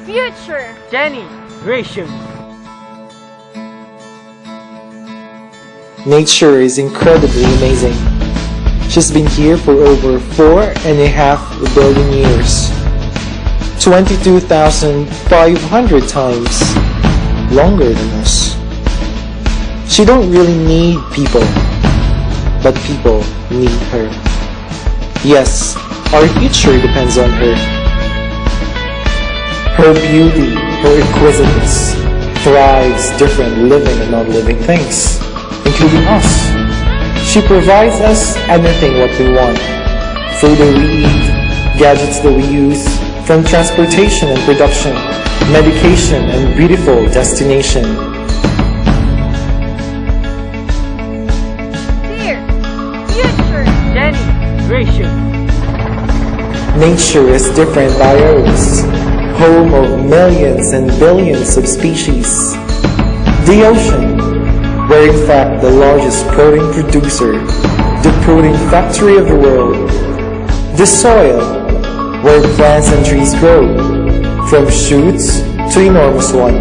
future generations. Nature is incredibly amazing. She's been here for over 4.5 billion years. 22,500 times longer than us. She don't really need people, but people need her. Yes, our future depends on her. Her beauty, her exquisiteness, thrives different living and non-living things, including us. She provides us anything what we want. Food that we eat, gadgets that we use, from transportation and production, medication and beautiful destination. Dear future generation. Nature is different by ours, home of millions and billions of species. The ocean, where in fact the largest protein producer, the protein factory of the world. The soil, where plants and trees grow, from shoots to enormous one.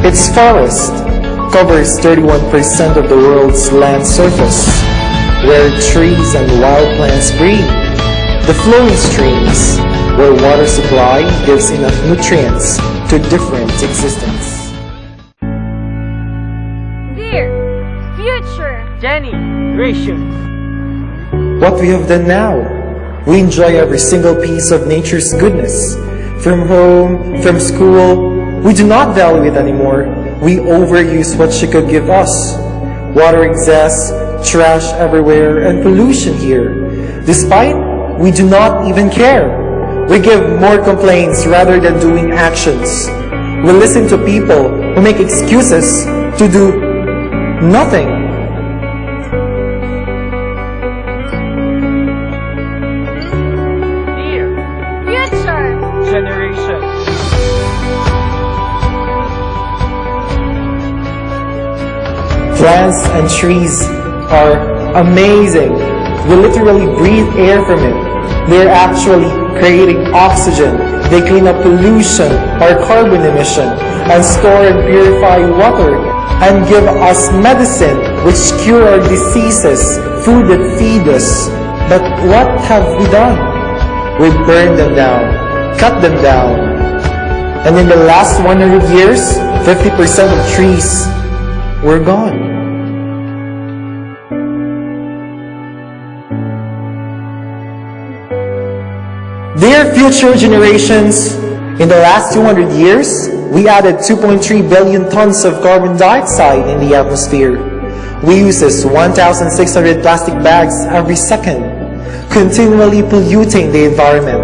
Its forest covers 31% of the world's land surface, where trees and wild plants breed. The flowing streams, where water supply gives enough nutrients to different existence. Future generations. What we have done now, we enjoy every single piece of nature's goodness. From home, from school, we do not value it anymore. We overuse what she could give us. Water excess, trash everywhere, and pollution here. Despite, we do not even care. We give more complaints rather than doing actions. We listen to people who make excuses to do nothing. Dear future generation. Plants and trees are amazing. We literally breathe air from it. They're actually creating oxygen. They clean up pollution or carbon emission and store and purify water, and give us medicine which cure our diseases, food that feed us. But what have we done? We burned them down, cut them down. And in the last 100 years, 50% of trees were gone. Dear future generations, in the last 200 years, we added 2.3 billion tons of carbon dioxide in the atmosphere. We use 1,600 plastic bags every second, continually polluting the environment.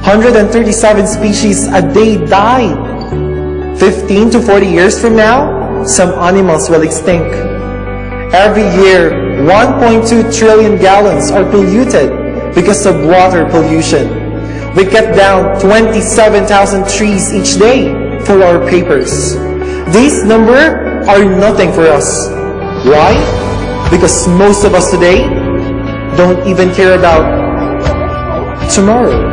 137 species a day died. 15 to 40 years from now, some animals will extinct. Every year, 1.2 trillion gallons are polluted because of water pollution. We cut down 27,000 trees each day for our papers. These numbers are nothing for us. Why? Because most of us today don't even care about tomorrow.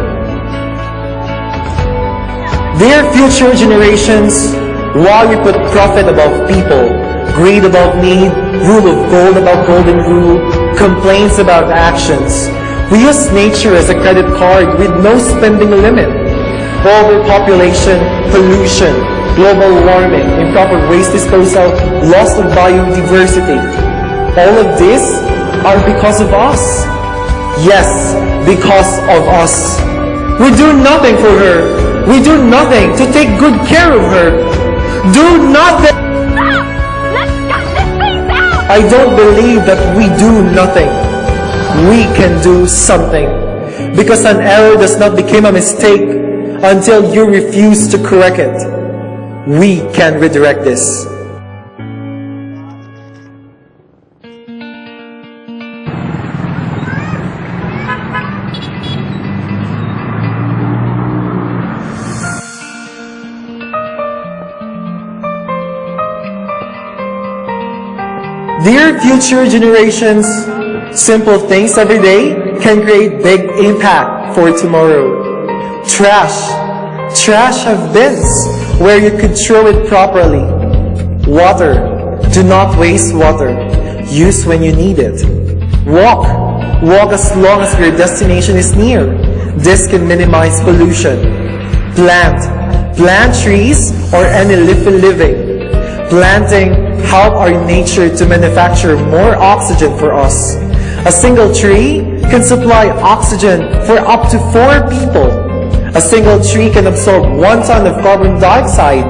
Dear future generations, while we put profit above people, greed above need, rule of gold above golden rule, complaints about actions, we use nature as a credit card with no spending limit. Overpopulation, pollution, global warming, improper waste disposal, loss of biodiversity. All of these are because of us. Yes, because of us. We do nothing for her. We do nothing to take good care of her. Do nothing. Stop! Let's cut this thing down! I don't believe that we do nothing. We can do something. Because an error does not become a mistake until you refuse to correct it. We can redirect this. Dear future generations, simple things every day can create big impact for tomorrow. Trash Trash have bins where you could throw it properly. Water. Do not waste water. Use when you need it. Walk. Walk as long as your destination is near. This can minimize pollution. Plant. Plant trees or any leafy living. Planting help our nature to manufacture more oxygen for us. A single tree can supply oxygen for up to 4 people. A single tree can absorb 1 ton of carbon dioxide.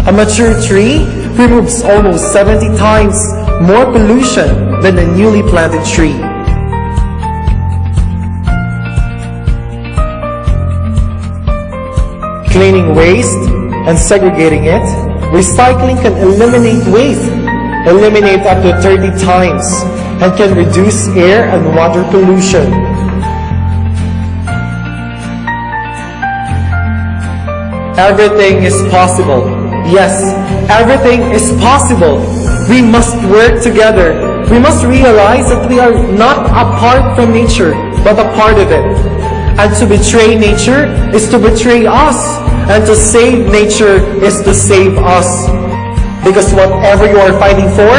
A mature tree removes almost 70 times more pollution than a newly planted tree. Cleaning waste and segregating it, recycling can eliminate waste, eliminate up to 30 times, and can reduce air and water pollution. Everything is possible. Yes, everything is possible. We must work together. We must realize that we are not apart from nature, but a part of it. And to betray nature is to betray us. And to save nature is to save us. Because whatever you are fighting for,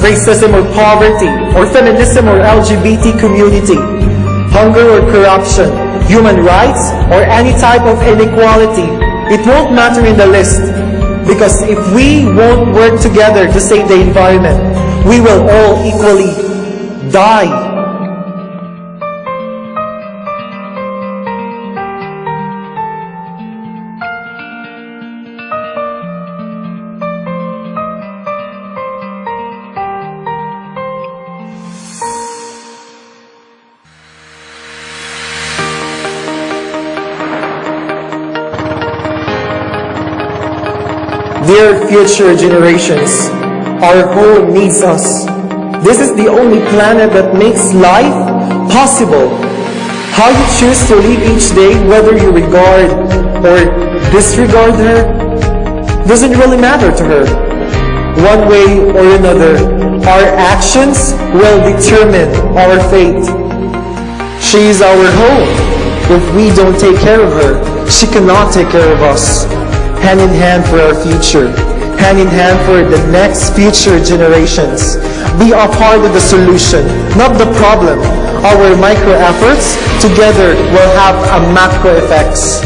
racism or poverty, or feminism or LGBT community, hunger or corruption, human rights, or any type of inequality, it won't matter in the list. Because if we won't work together to save the environment, we will all equally die. Dear future generations, our home needs us. This is the only planet that makes life possible. How you choose to live each day, whether you regard or disregard her, doesn't really matter to her. One way or another, our actions will determine our fate. She is our home. If we don't take care of her, she cannot take care of us. Hand in hand for our future. Hand in hand for the next future generations. Be a part of the solution, not the problem. Our micro efforts together will have a macro effects.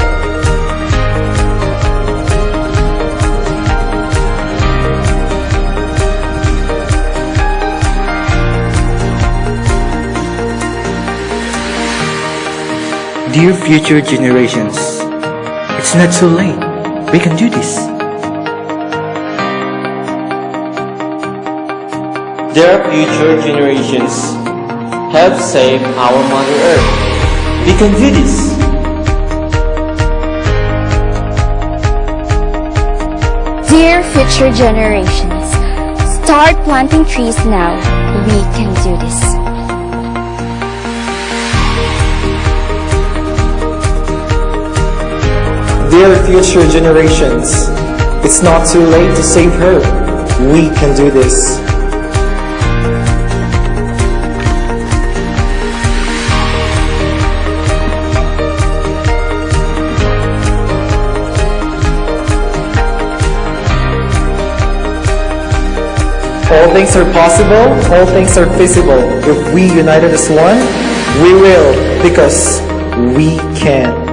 Dear future generations, it's not too late. We can do this. Dear future generations, help save our Mother Earth. We can do this. Dear future generations, start planting trees now. We can do this. Dear future generations, it's not too late to save her. We can do this. All things are possible, all things are feasible. If we united as one, we will, because we can.